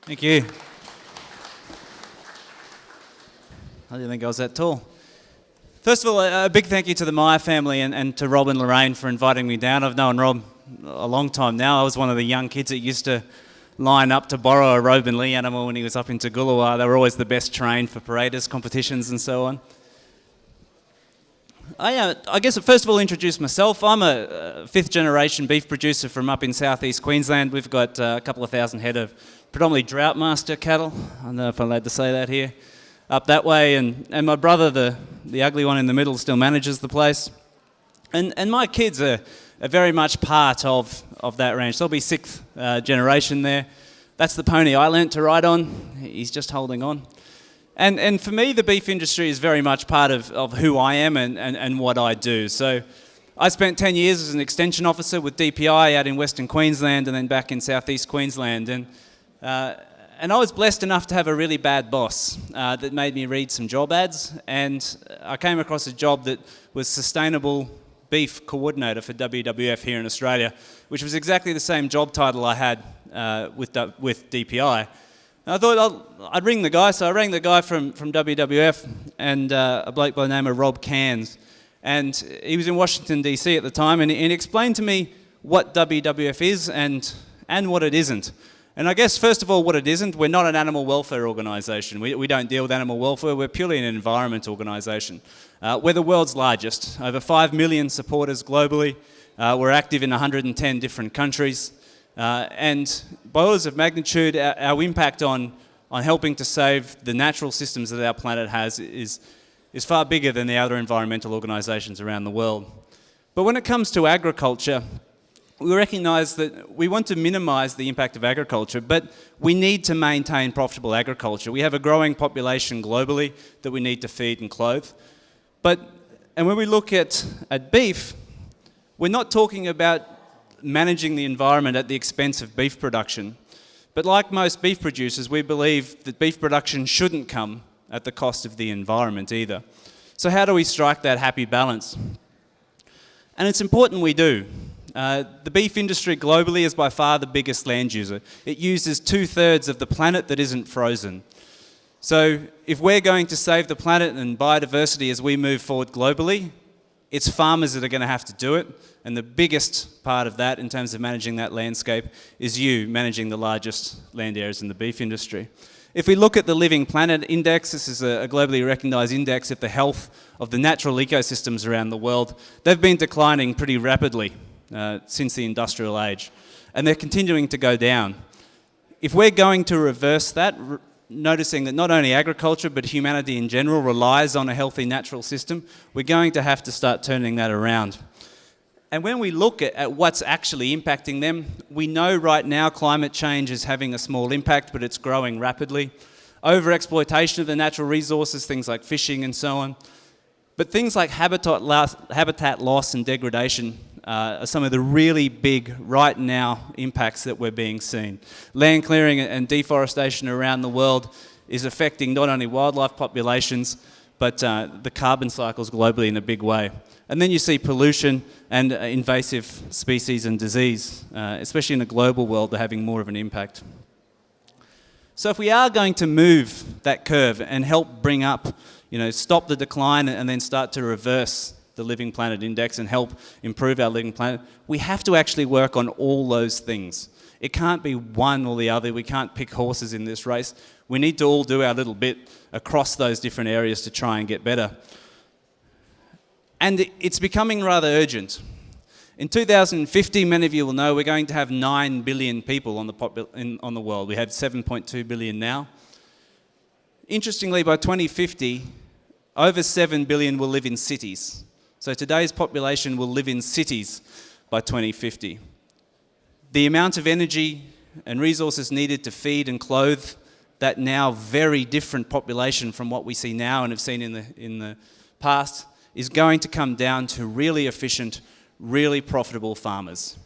Thank you. I didn't think I was that tall. First of all, a big thank you to the Meyer family and to Rob and Lorraine for inviting me down. I've known Rob a long time now. I was one of the young kids that used to line up to borrow a Robe and Lee animal when he was up in Toogoolawah. They were always the best trained for paraders, competitions and so on. I guess first of all introduce myself. I'm a fifth generation beef producer from up in southeast Queensland. We've got a couple of thousand head of predominantly drought master cattle. I don't know if I'm allowed to say that here. Up that way, and my brother, the ugly one in the middle, still manages the place. And my kids are very much part of that ranch. They'll be sixth generation there. That's the pony I learnt to ride on. He's just holding on. And for me, the beef industry is very much part of who I am and what I do. So I spent 10 years as an extension officer with DPI out in Western Queensland and then back in southeast Queensland. And I was blessed enough to have a really bad boss that made me read some job ads, and I came across a job that was Sustainable Beef Coordinator for WWF here in Australia, which was exactly the same job title I had with DPI. And I thought I'd ring the guy, so I rang the guy from WWF and a bloke by the name of Rob Cairns, and he was in Washington DC at the time, and he explained to me what WWF is and what it isn't. And I guess, first of all, what it isn't, we're not an animal welfare organisation. We don't deal with animal welfare. We're purely an environment organisation. We're the world's largest. Over 5 million supporters globally. We're active in 110 different countries. And by orders of magnitude, our impact on helping to save the natural systems that our planet has is far bigger than the other environmental organisations around the world. But when it comes to agriculture, we recognise that we want to minimise the impact of agriculture, but we need to maintain profitable agriculture. We have a growing population globally that we need to feed and clothe. And when we look at beef, we're not talking about managing the environment at the expense of beef production. But like most beef producers, we believe that beef production shouldn't come at the cost of the environment either. So how do we strike that happy balance? And it's important we do. The beef industry globally is by far the biggest land user. It uses 2/3 of the planet that isn't frozen. So if we're going to save the planet and biodiversity as we move forward globally, it's farmers that are going to have to do it. And the biggest part of that in terms of managing that landscape is you managing the largest land areas in the beef industry. If we look at the Living Planet Index, this is a globally recognised index of the health of the natural ecosystems around the world. They've been declining pretty rapidly since the industrial age, and they're continuing to go down. If we're going to reverse that, noticing that not only agriculture but humanity in general relies on a healthy natural system, we're going to have to start turning that around. And when we look at what's actually impacting them, we know right now climate change is having a small impact, but it's growing rapidly. Overexploitation of the natural resources, things like fishing and so on. But things like habitat loss and degradation are some of the really big, right now, impacts that we're being seen. Land clearing and deforestation around the world is affecting not only wildlife populations, but the carbon cycles globally in a big way. And then you see pollution and invasive species and disease, especially in a global world, they're having more of an impact. So if we are going to move that curve and help bring up, stop the decline and then start to reverse the Living Planet Index and help improve our living planet, we have to actually work on all those things. It can't be one or the other. We can't pick horses in this race. We need to all do our little bit across those different areas to try and get better. And it's becoming rather urgent. In 2050, many of you will know, we're going to have 9 billion people on the world. We have 7.2 billion now. Interestingly, by 2050, over 7 billion will live in cities. So today's population will live in cities by 2050. The amount of energy and resources needed to feed and clothe that now very different population from what we see now and have seen in the past is going to come down to really efficient, really profitable farmers.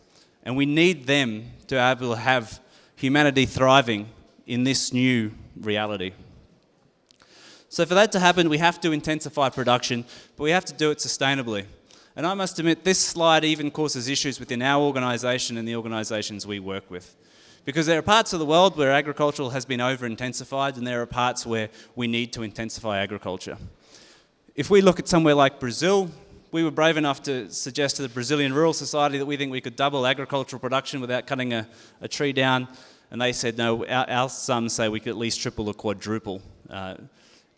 And we need them to be able to have humanity thriving in this new reality. So for that to happen, we have to intensify production, but we have to do it sustainably. And I must admit, this slide even causes issues within our organisation and the organisations we work with. Because there are parts of the world where agriculture has been over-intensified, and there are parts where we need to intensify agriculture. If we look at somewhere like Brazil, we were brave enough to suggest to the Brazilian Rural Society that we think we could double agricultural production without cutting a tree down, and they said no. Our sums say we could at least triple or quadruple.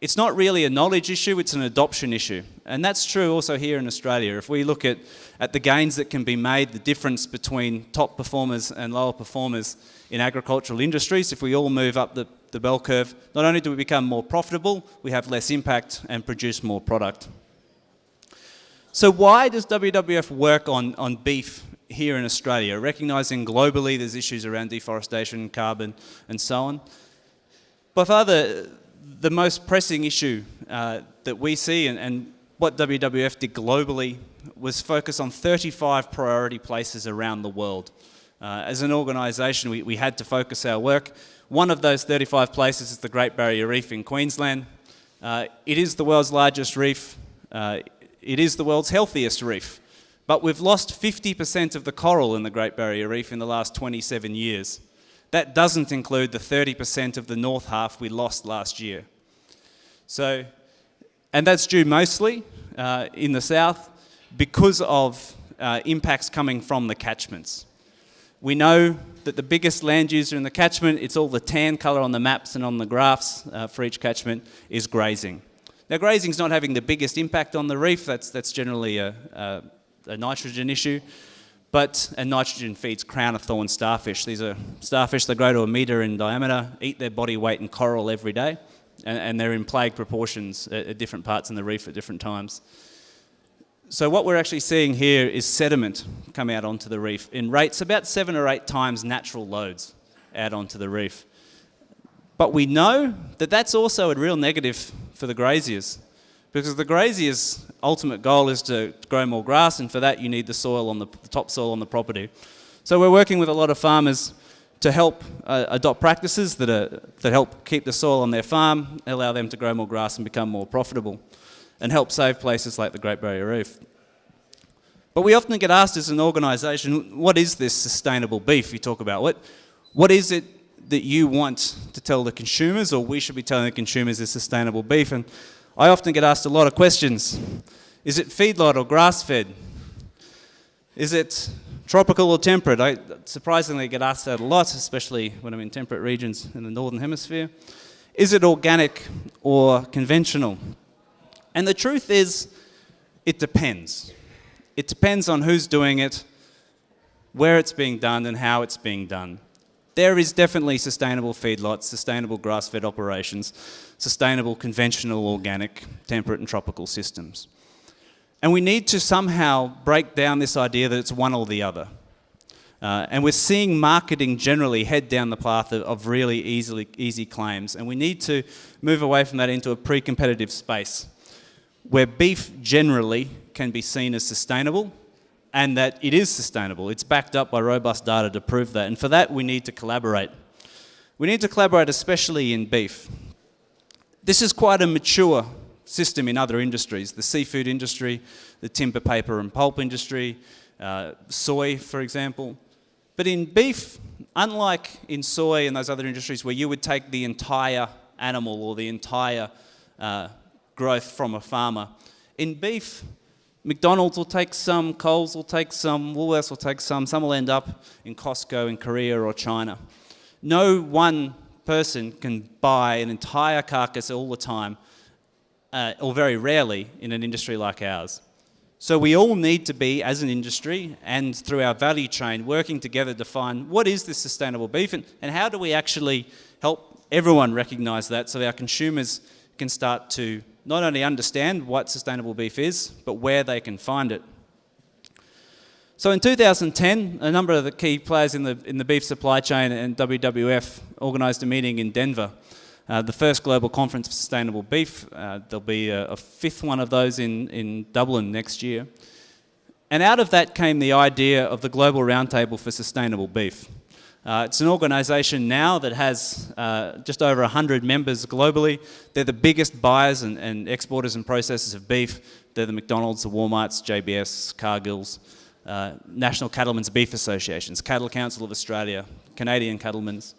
It's not really a knowledge issue, it's an adoption issue. And that's true also here in Australia. If we look at the gains that can be made, the difference between top performers and lower performers in agricultural industries, if we all move up the bell curve, not only do we become more profitable, we have less impact and produce more product. So why does WWF work on beef here in Australia, recognising globally there's issues around deforestation, carbon and so on? By far the most pressing issue that we see, and what WWF did globally, was focus on 35 priority places around the world. As an organisation, we had to focus our work. One of those 35 places is the Great Barrier Reef in Queensland. It is the world's largest reef. It is the world's healthiest reef. But we've lost 50% of the coral in the Great Barrier Reef in the last 27 years. That doesn't include the 30% of the north half we lost last year. So, and that's due mostly in the south because of impacts coming from the catchments. We know that the biggest land user in the catchment, it's all the tan colour on the maps and on the graphs for each catchment, is grazing. Now grazing's not having the biggest impact on the reef, that's generally a nitrogen issue. And nitrogen feeds crown of thorn starfish. These are starfish that grow to 1 metre in diameter, eat their body weight in coral every day, and they're in plague proportions at different parts in the reef at different times. So what we're actually seeing here is sediment come out onto the reef in rates about 7 or 8 times natural loads out onto the reef. But we know that that's also a real negative for the graziers, because the grazier's ultimate goal is to grow more grass, and for that you need the soil on the topsoil on the property. So we're working with a lot of farmers to help adopt practices that help keep the soil on their farm, allow them to grow more grass and become more profitable, and help save places like the Great Barrier Reef. But we often get asked as an organisation, what is this sustainable beef you talk about? What is it that you want to tell the consumers, or we should be telling the consumers is sustainable beef? And I often get asked a lot of questions. Is it feedlot or grass-fed? Is it tropical or temperate? I surprisingly get asked that a lot, especially when I'm in temperate regions in the Northern Hemisphere. Is it organic or conventional? And the truth is, it depends. It depends on who's doing it, where it's being done, and how it's being done. There is definitely sustainable feedlots, sustainable grass-fed operations, sustainable conventional organic temperate and tropical systems. And we need to somehow break down this idea that it's one or the other. And we're seeing marketing generally head down the path of really easy claims, and we need to move away from that into a pre-competitive space where beef generally can be seen as sustainable, and that it is sustainable. It's backed up by robust data to prove that. And for that, we need to collaborate. We need to collaborate especially in beef. This is quite a mature system in other industries, the seafood industry, the timber, paper and pulp industry, soy, for example. But in beef, unlike in soy and those other industries where you would take the entire animal or the entire growth from a farmer, in beef, McDonald's will take some, Coles will take some, Woolworths will take some will end up in Costco in Korea or China. No one person can buy an entire carcass all the time, or very rarely in an industry like ours. So we all need to be, as an industry and through our value chain, working together to find what is this sustainable beef, and how do we actually help everyone recognise that so our consumers can start to not only understand what sustainable beef is, but where they can find it. So in 2010, a number of the key players in the beef supply chain and WWF organised a meeting in Denver, the first global conference for sustainable beef. There'll be a fifth one of those in Dublin next year. And out of that came the idea of the Global Roundtable for Sustainable Beef. It's an organisation now that has just over 100 members globally. They're the biggest buyers and exporters and processors of beef. They're the McDonald's, the Walmarts, JBS, Cargills, National Cattlemen's Beef Associations, Cattle Council of Australia, Canadian Cattlemen's.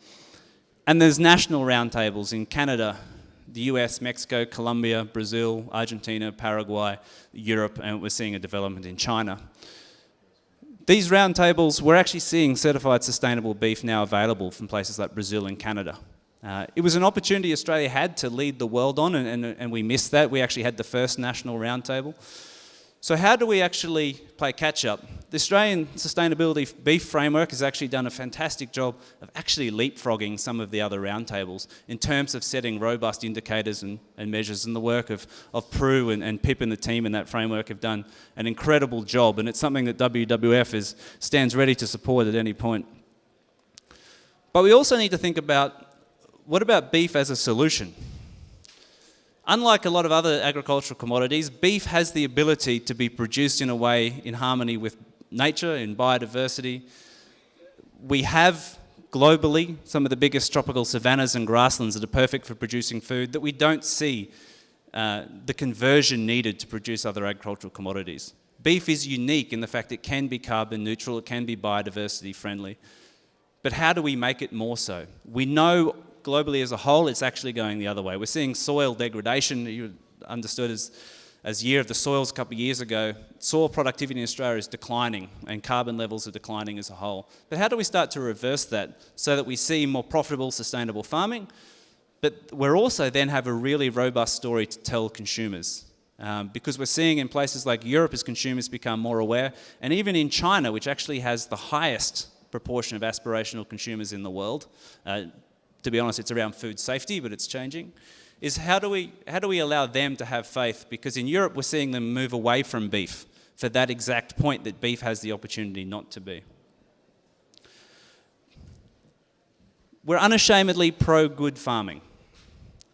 And there's national roundtables in Canada, the US, Mexico, Colombia, Brazil, Argentina, Paraguay, Europe, and we're seeing a development in China. These roundtables, we're actually seeing certified sustainable beef now available from places like Brazil and Canada. It was an opportunity Australia had to lead the world on, and we missed that. We actually had the first national roundtable. So how do we actually play catch-up? The Australian Sustainability Beef Framework has actually done a fantastic job of actually leapfrogging some of the other roundtables in terms of setting robust indicators and measures, and the work of Prue and Pip and the team in that framework have done an incredible job, and it's something that WWF stands ready to support at any point. But we also need to think about, what about beef as a solution? Unlike a lot of other agricultural commodities, beef has the ability to be produced in a way in harmony with nature, in biodiversity. We have globally some of the biggest tropical savannas and grasslands that are perfect for producing food, that we don't see the conversion needed to produce other agricultural commodities. Beef is unique in the fact it can be carbon neutral, it can be biodiversity friendly. But how do we make it more so? We know globally as a whole, it's actually going the other way. We're seeing soil degradation. You understood as Year of the Soils a couple of years ago. Soil productivity in Australia is declining and carbon levels are declining as a whole. But how do we start to reverse that so that we see more profitable, sustainable farming, but we're also then have a really robust story to tell consumers? Because we're seeing in places like Europe as consumers become more aware, and even in China, which actually has the highest proportion of aspirational consumers in the world, to be honest, it's around food safety, but it's changing, is how do we allow them to have faith? Because in Europe, we're seeing them move away from beef for that exact point that beef has the opportunity not to be. We're unashamedly pro-good farming.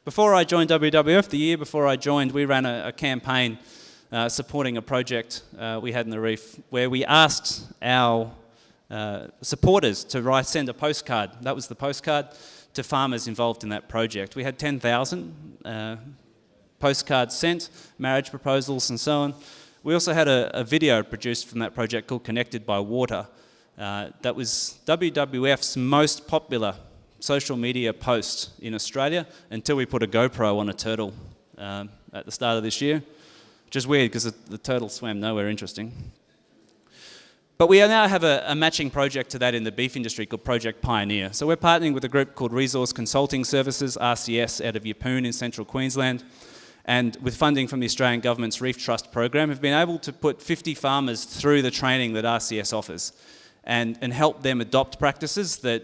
Before I joined WWF, the year before I joined, we ran a campaign supporting a project we had in the reef where we asked our supporters to send a postcard. That was the postcard to farmers involved in that project. We had 10,000 postcards sent, marriage proposals and so on. We also had a video produced from that project called Connected by Water. That was WWF's most popular social media post in Australia until we put a GoPro on a turtle at the start of this year, which is weird because the turtle swam nowhere interesting. But we now have a matching project to that in the beef industry called Project Pioneer. So we're partnering with a group called Resource Consulting Services, RCS, out of Yeppoon in central Queensland. And with funding from the Australian Government's Reef Trust program, have been able to put 50 farmers through the training that RCS offers and help them adopt practices that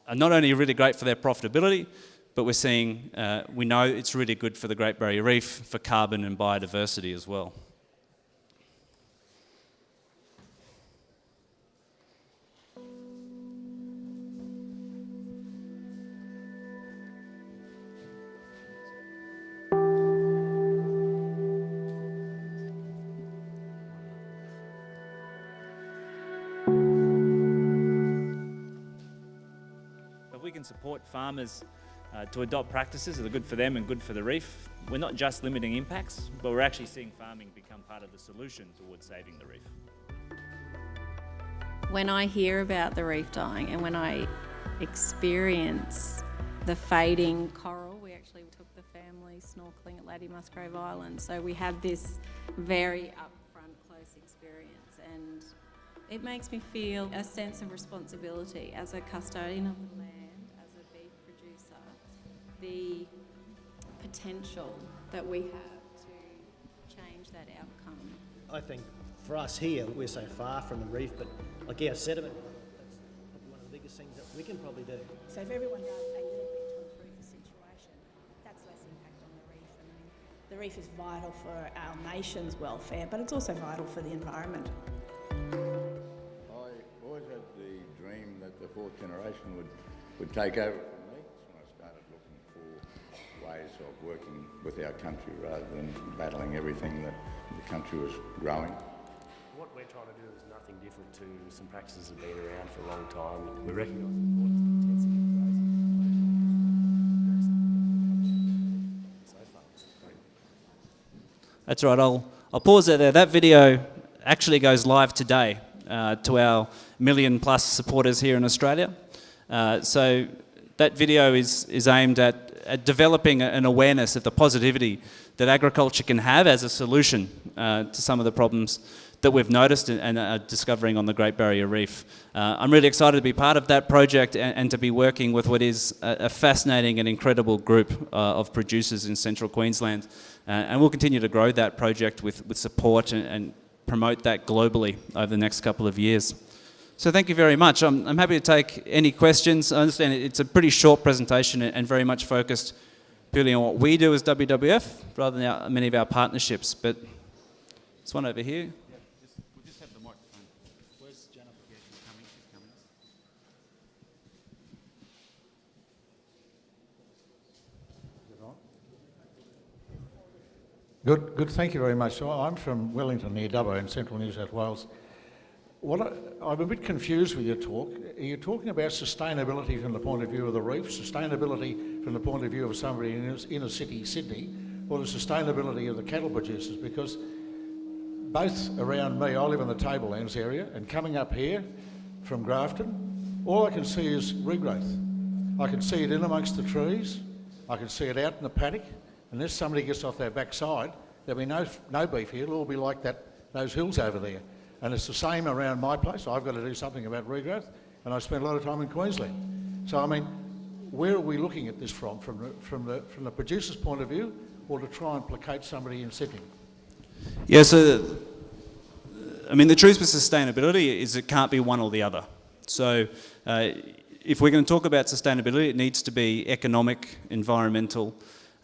are not only really great for their profitability, but we're seeing, we know it's really good for the Great Barrier Reef, for carbon and biodiversity as well. We can support farmers to adopt practices that are good for them and good for the reef. We're not just limiting impacts, but we're actually seeing farming become part of the solution towards saving the reef. When I hear about the reef dying and when I experience the fading coral, we actually took the family snorkeling at Lady Musgrave Island, so we had this very upfront, close experience, and it makes me feel a sense of responsibility as a custodian of the land, the potential that we have to change that outcome. I think for us here, we're so far from the reef, but like our sediment, that's probably one of the biggest things that we can probably do. So if everyone does a little bit to improve the situation, that's less impact on the reef. I mean, the reef is vital for our nation's welfare, but it's also vital for the environment. I always had the dream that the fourth generation would take over from me. That's when I started looking for ways of working with our country rather than battling everything that the country was growing. What we're trying to do is nothing different to some practices that have been around for a long time. We recognise That's right. I'll pause it there. That video actually goes live today to our million-plus supporters here in Australia. So that video is aimed at developing an awareness of the positivity that agriculture can have as a solution to some of the problems that we've noticed and are discovering on the Great Barrier Reef. I'm really excited to be part of that project and to be working with what is a fascinating and incredible group of producers in central Queensland. And we'll continue to grow that project with support and promote that globally over the next couple of years. So thank you very much. I'm happy to take any questions. I understand it's a pretty short presentation and very much focused purely on what we do as WWF rather than many of our partnerships. But there's one over here. We'll just have the microphone. Where's Jennifer? Yeah, she's coming. Good. Thank you very much. So I'm from Wellington, near Dubbo, in central New South Wales. I'm a bit confused with your talk. Are you talking about sustainability from the point of view of the reef, sustainability from the point of view of somebody in inner city Sydney, or the sustainability of the cattle producers? Because both around me, I live in the Tablelands area, and coming up here from Grafton, all I can see is regrowth. I can see it in amongst the trees, I can see it out in the paddock. Unless somebody gets off their backside, there'll be no beef here. It'll all be like those hills over there. And it's the same around my place. I've got to do something about regrowth, and I spend a lot of time in Queensland. So I mean, where are we looking at this from the producer's point of view, or to try and placate somebody in Sydney? Yeah. So, I mean, the truth with sustainability is it can't be one or the other. So, if we're going to talk about sustainability, it needs to be economic, environmental.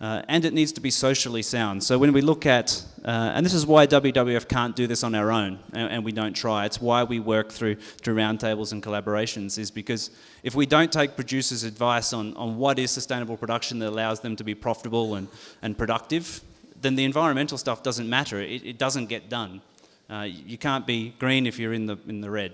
And it needs to be socially sound. So when we look at, and this is why WWF can't do this on our own, and we don't try, it's why we work through roundtables and collaborations, is because if we don't take producers' advice on what is sustainable production that allows them to be profitable and productive, then the environmental stuff doesn't matter. It doesn't get done. You can't be green if you're in the red.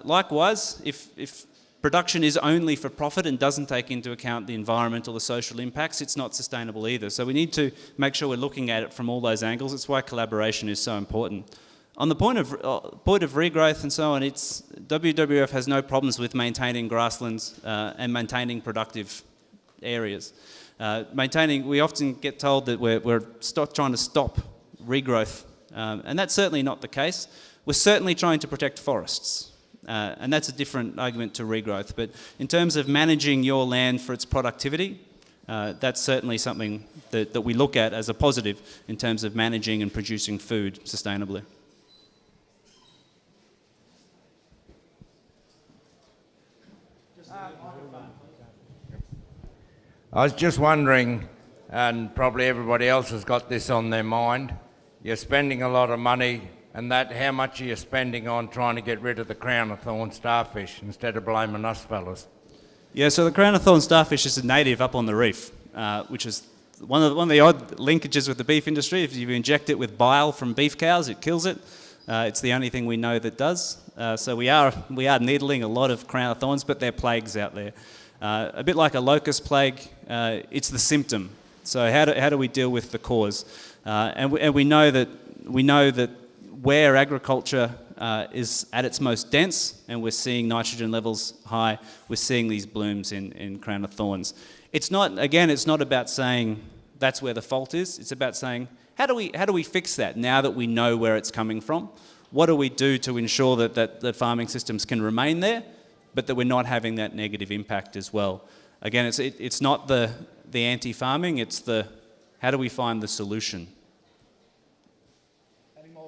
Likewise, if production is only for profit and doesn't take into account the environmental or social impacts, it's not sustainable either. So we need to make sure we're looking at it from all those angles. It's why collaboration is so important. On the point of regrowth and so on, WWF has no problems with maintaining grasslands and maintaining productive areas. We often get told that we're trying to stop regrowth, and that's certainly not the case. We're certainly trying to protect forests. And that's a different argument to regrowth. But in terms of managing your land for its productivity, that's certainly something that we look at as a positive in terms of managing and producing food sustainably. I was just wondering, and probably everybody else has got this on their mind, you're spending a lot of money, and how much are you spending on trying to get rid of the crown of thorn starfish instead of blaming us fellas? Yeah, so the crown of thorn starfish is a native up on the reef, which is one of the odd linkages with the beef industry. If you inject it with bile from beef cows, it kills it. It's the only thing we know that does. So we are needling a lot of crown of thorns, but they're plagues out there. A bit like a locust plague, it's the symptom. So how do we deal with the cause? And we know that where agriculture is at its most dense and we're seeing nitrogen levels high, we're seeing these blooms in crown of thorns. It's not about saying that's where the fault is. It's about saying, how do we fix that now that we know where it's coming from? What do we do to ensure that the farming systems can remain there, but that we're not having that negative impact as well? Again, it's not the anti-farming, it's the how do we find the solution?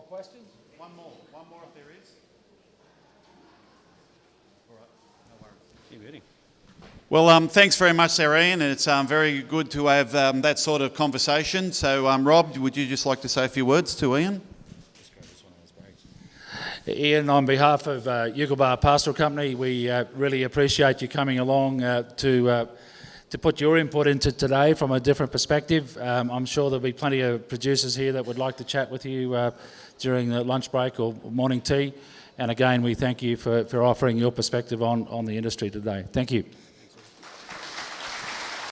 Questions? One more if there is. All right, no worries. Keep hitting. Well, thanks very much there, Ian, and it's very good to have that sort of conversation. So, Rob, would you just like to say a few words to Ian? Ian, on behalf of Yugglebar Pastoral Company, we really appreciate you coming along to put your input into today from a different perspective. I'm sure there'll be plenty of producers here that would like to chat with you during the lunch break or morning tea. And again, we thank you for offering your perspective on the industry today. Thank you.